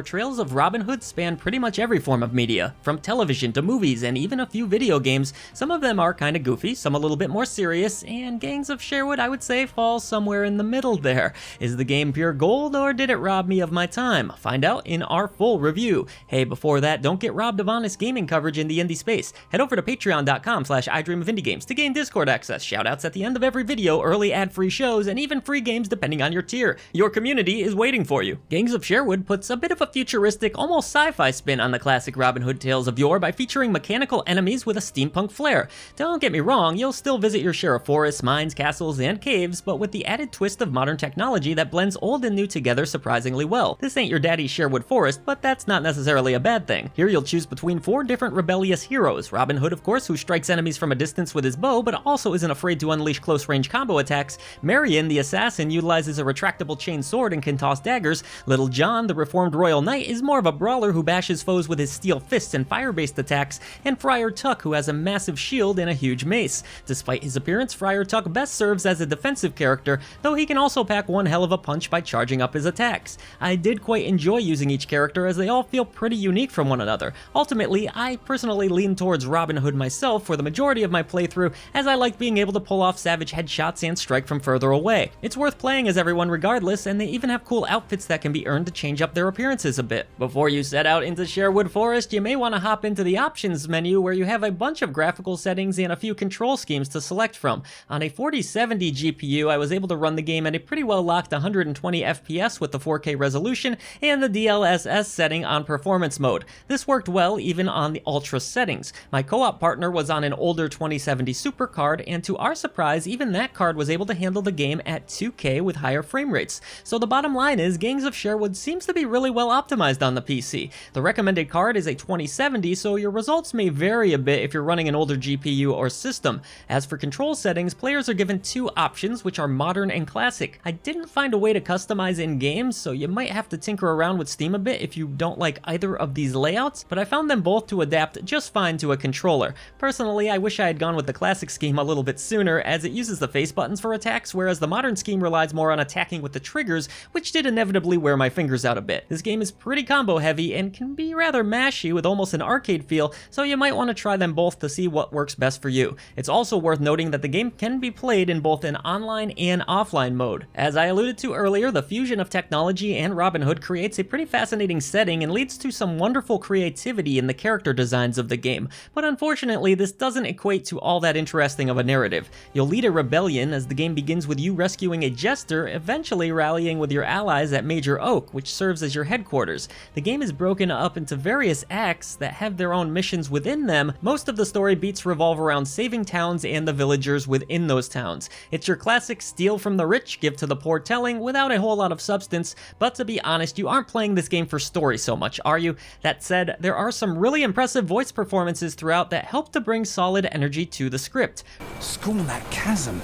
portrayals of Robin Hood span pretty much every form of media, from television to movies and even a few video games. Some of them are kinda goofy, some a little bit more serious, and Gangs of Sherwood I would say falls somewhere in the middle there. Is the game pure gold or did it rob me of my time? Find out in our full review. Hey, before that, don't get robbed of honest gaming coverage in the indie space. Head over to patreon.com/idreamofindiegames to gain Discord access, shoutouts at the end of every video, early ad-free shows, and even free games depending on your tier. Your community is waiting for you. Gangs of Sherwood puts a bit of a futuristic, almost sci-fi spin on the classic Robin Hood tales of yore by featuring mechanical enemies with a steampunk flair. Don't get me wrong, you'll still visit your share of forests, mines, castles, and caves, but with the added twist of modern technology that blends old and new together surprisingly well. This ain't your daddy's Sherwood Forest, but that's not necessarily a bad thing. Here you'll choose between 4 different rebellious heroes. Robin Hood, of course, who strikes enemies from a distance with his bow, but also isn't afraid to unleash close-range combo attacks. Marion, the assassin, utilizes a retractable chain sword and can toss daggers. Little John, the reformed royal knight, is more of a brawler who bashes foes with his steel fists and fire-based attacks. And Friar Tuck, who has a massive shield and a huge mace. Despite his appearance, Friar Tuck best serves as a defensive character, though he can also pack one hell of a punch by charging up his attacks. I did quite enjoy using each character as they all feel pretty unique from one another. Ultimately, I personally lean towards Robin Hood myself for the majority of my playthrough, as I like being able to pull off savage headshots and strike from further away. It's worth playing as everyone regardless, and they even have cool outfits that can be earned to change up their appearances a bit. Before you set out into Sherwood Forest, you may want to hop into the options menu where you have a bunch of graphical settings and a few control schemes to select from. On a 4070 GPU, I was able to run the game at a pretty well locked 120 FPS with the 4K resolution and the DLSS setting on performance mode. This worked well even on the ultra settings. My co-op partner was on an older 2070 Super card, and to our surprise, even that card was able to handle the game at 2K with higher frame rates. So the bottom line is, Gangs of Sherwood seems to be really well optimized on the PC. The recommended card is a 2070, so your results may vary a bit if you're running an older GPU or system. As for control settings, players are given 2 options, which are modern and classic. I didn't find a way to customize in-game, so you might have to tinker around with Steam a bit if you don't like either of these layouts, but I found them both to adapt just fine to a controller. Personally, I wish I had gone with the classic scheme a little bit sooner, as it uses the face buttons for attacks, whereas the modern scheme relies more on attacking with the triggers, which did inevitably wear my fingers out a bit. This game is pretty combo heavy and can be rather mashy with almost an arcade feel, so you might want to try them both to see what works best for you. It's also worth noting that the game can be played in both an online and offline mode. As I alluded to earlier, the fusion of technology and Robin Hood creates a pretty fascinating setting and leads to some wonderful creativity in the character designs of the game, but unfortunately this doesn't equate to all that interesting of a narrative. You'll lead a rebellion as the game begins with you rescuing a jester, eventually rallying with your allies at Major Oak, which serves as your headquarters. The game is broken up into various acts that have their own missions within them. Most of the story beats revolve around saving towns and the villagers within those towns. It's your classic steal from the rich, give to the poor telling without a whole lot of substance, but to be honest, you aren't playing this game for story so much, are you? That said, there are some really impressive voice performances throughout that help to bring solid energy to the script. Scorn that chasm.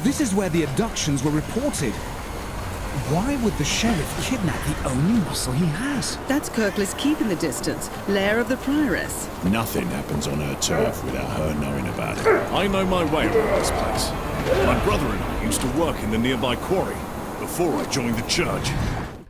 This is where the abductions were reported. Why would the sheriff kidnap the only muscle he has? That's Kirkle's Keep in the distance, lair of the prioress. Nothing happens on her turf without her knowing about it. I know my way around this place. My brother and I used to work in the nearby quarry before I joined the church.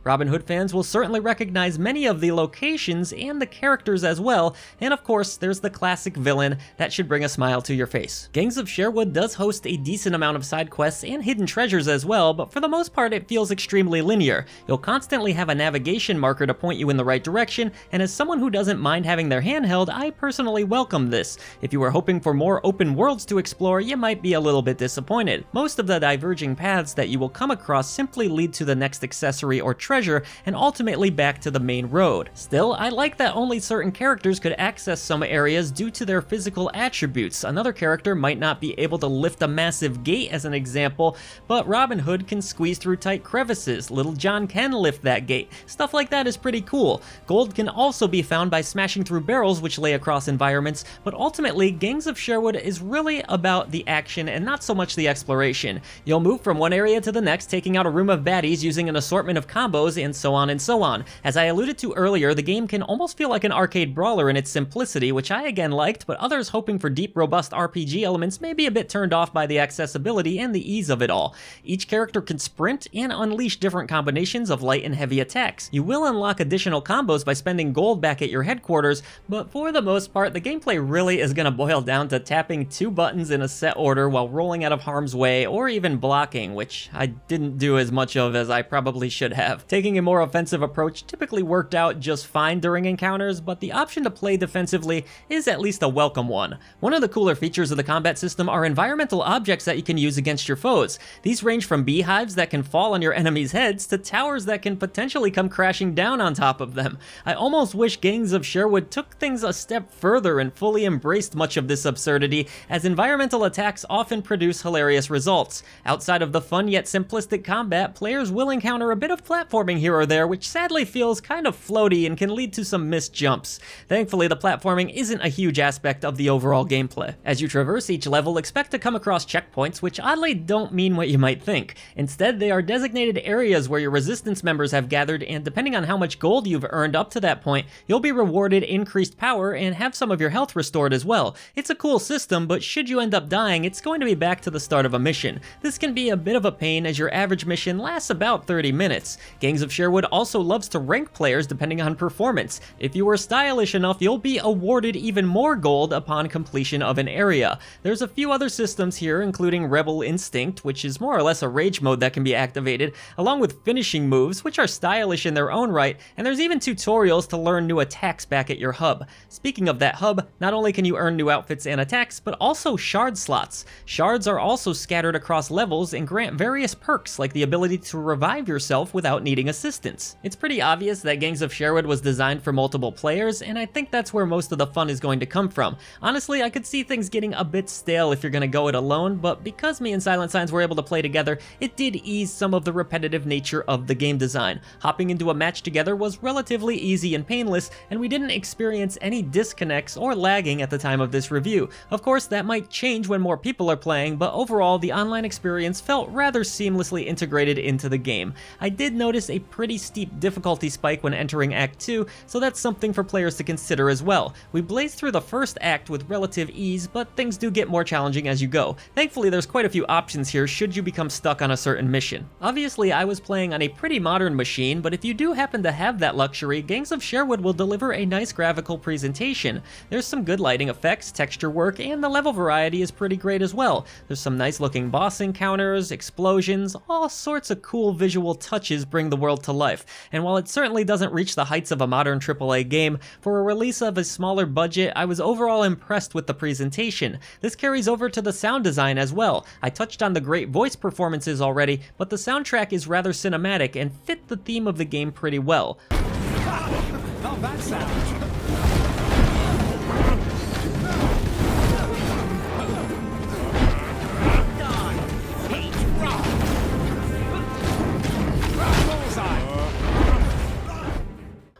Robin Hood fans will certainly recognize many of the locations and the characters as well, and of course, there's the classic villain that should bring a smile to your face. Gangs of Sherwood does host a decent amount of side quests and hidden treasures as well, but for the most part it feels extremely linear. You'll constantly have a navigation marker to point you in the right direction, and as someone who doesn't mind having their hand held, I personally welcome this. If you were hoping for more open worlds to explore, you might be a little bit disappointed. Most of the diverging paths that you will come across simply lead to the next accessory or treasure, and ultimately back to the main road. Still, I like that only certain characters could access some areas due to their physical attributes. Another character might not be able to lift a massive gate as an example, but Robin Hood can squeeze through tight crevices. Little John can lift that gate. Stuff like that is pretty cool. Gold can also be found by smashing through barrels which lay across environments, but ultimately Gangs of Sherwood is really about the action and not so much the exploration. You'll move from one area to the next, taking out a room of baddies using an assortment of combos combos, and so on and so on. As I alluded to earlier, the game can almost feel like an arcade brawler in its simplicity, which I again liked, but others hoping for deep, robust RPG elements may be a bit turned off by the accessibility and the ease of it all. Each character can sprint and unleash different combinations of light and heavy attacks. You will unlock additional combos by spending gold back at your headquarters, but for the most part, the gameplay really is going to boil down to tapping 2 buttons in a set order while rolling out of harm's way, or even blocking, which I didn't do as much of as I probably should have. Taking a more offensive approach typically worked out just fine during encounters, but the option to play defensively is at least a welcome one. One of the cooler features of the combat system are environmental objects that you can use against your foes. These range from beehives that can fall on your enemies' heads to towers that can potentially come crashing down on top of them. I almost wish Gangs of Sherwood took things a step further and fully embraced much of this absurdity, as environmental attacks often produce hilarious results. Outside of the fun yet simplistic combat, players will encounter a bit of platforming here or there, which sadly feels kind of floaty and can lead to some missed jumps. Thankfully, the platforming isn't a huge aspect of the overall gameplay. As you traverse each level, expect to come across checkpoints, which oddly don't mean what you might think. Instead, they are designated areas where your resistance members have gathered, and depending on how much gold you've earned up to that point, you'll be rewarded increased power and have some of your health restored as well. It's a cool system, but should you end up dying, it's going to be back to the start of a mission. This can be a bit of a pain as your average mission lasts about 30 minutes. Gangs of Sherwood also loves to rank players depending on performance. If you are stylish enough, you'll be awarded even more gold upon completion of an area. There's a few other systems here, including Rebel Instinct, which is more or less a rage mode that can be activated, along with finishing moves, which are stylish in their own right, and there's even tutorials to learn new attacks back at your hub. Speaking of that hub, not only can you earn new outfits and attacks, but also shard slots. Shards are also scattered across levels and grant various perks, like the ability to revive yourself without needing assistance. It's pretty obvious that Gangs of Sherwood was designed for multiple players, and I think that's where most of the fun is going to come from. Honestly, I could see things getting a bit stale if you're gonna go it alone, but because me and Silent Signs were able to play together, it did ease some of the repetitive nature of the game design. Hopping into a match together was relatively easy and painless, and we didn't experience any disconnects or lagging at the time of this review. Of course, that might change when more people are playing, but overall, the online experience felt rather seamlessly integrated into the game. I did notice a pretty steep difficulty spike when entering Act 2, so that's something for players to consider as well. We blazed through the first act with relative ease, but things do get more challenging as you go. Thankfully, there's quite a few options here should you become stuck on a certain mission. Obviously, I was playing on a pretty modern machine, but if you do happen to have that luxury, Gangs of Sherwood will deliver a nice graphical presentation. There's some good lighting effects, texture work, and the level variety is pretty great as well. There's some nice looking boss encounters, explosions, all sorts of cool visual touches bring the world to life. And while it certainly doesn't reach the heights of a modern AAA game, for a release of a smaller budget, I was overall impressed with the presentation. This carries over to the sound design as well. I touched on the great voice performances already, but the soundtrack is rather cinematic and fit the theme of the game pretty well. Not that sound.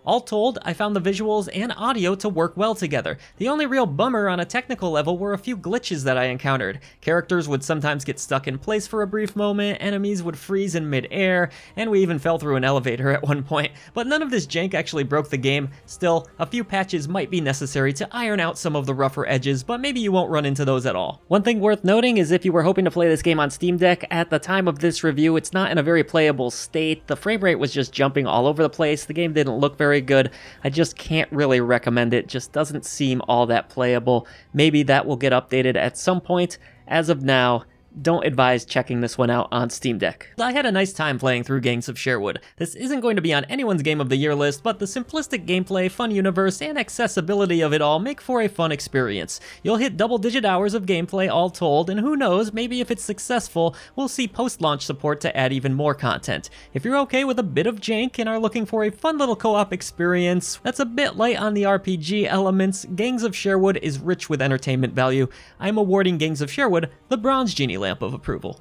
All told, I found the visuals and audio to work well together. The only real bummer on a technical level were a few glitches that I encountered. Characters would sometimes get stuck in place for a brief moment, enemies would freeze in mid-air, and we even fell through an elevator at one point. But none of this jank actually broke the game. Still, a few patches might be necessary to iron out some of the rougher edges, but maybe you won't run into those at all. One thing worth noting is if you were hoping to play this game on Steam Deck, at the time of this review, it's not in a very playable state. The frame rate was just jumping all over the place. The game didn't look very good. I just can't really recommend it. Just doesn't seem all that playable. Maybe that will get updated at some point. As of now, don't advise checking this one out on Steam Deck. I had a nice time playing through Gangs of Sherwood. This isn't going to be on anyone's Game of the Year list, but the simplistic gameplay, fun universe, and accessibility of it all make for a fun experience. You'll hit double-digit hours of gameplay all told, and who knows, maybe if it's successful, we'll see post-launch support to add even more content. If you're okay with a bit of jank and are looking for a fun little co-op experience that's a bit light on the RPG elements, Gangs of Sherwood is rich with entertainment value. I'm awarding Gangs of Sherwood the Bronze Genie Lamp of approval.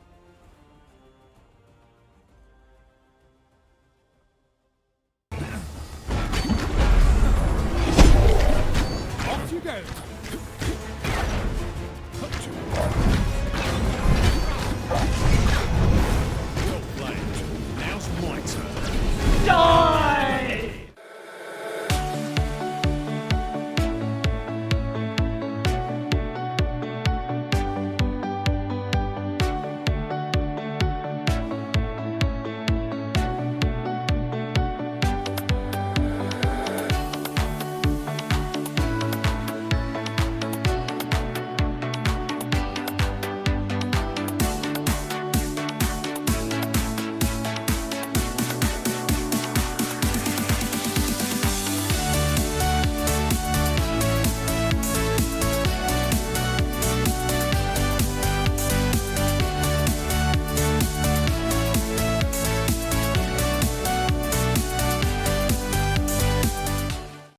Off you go.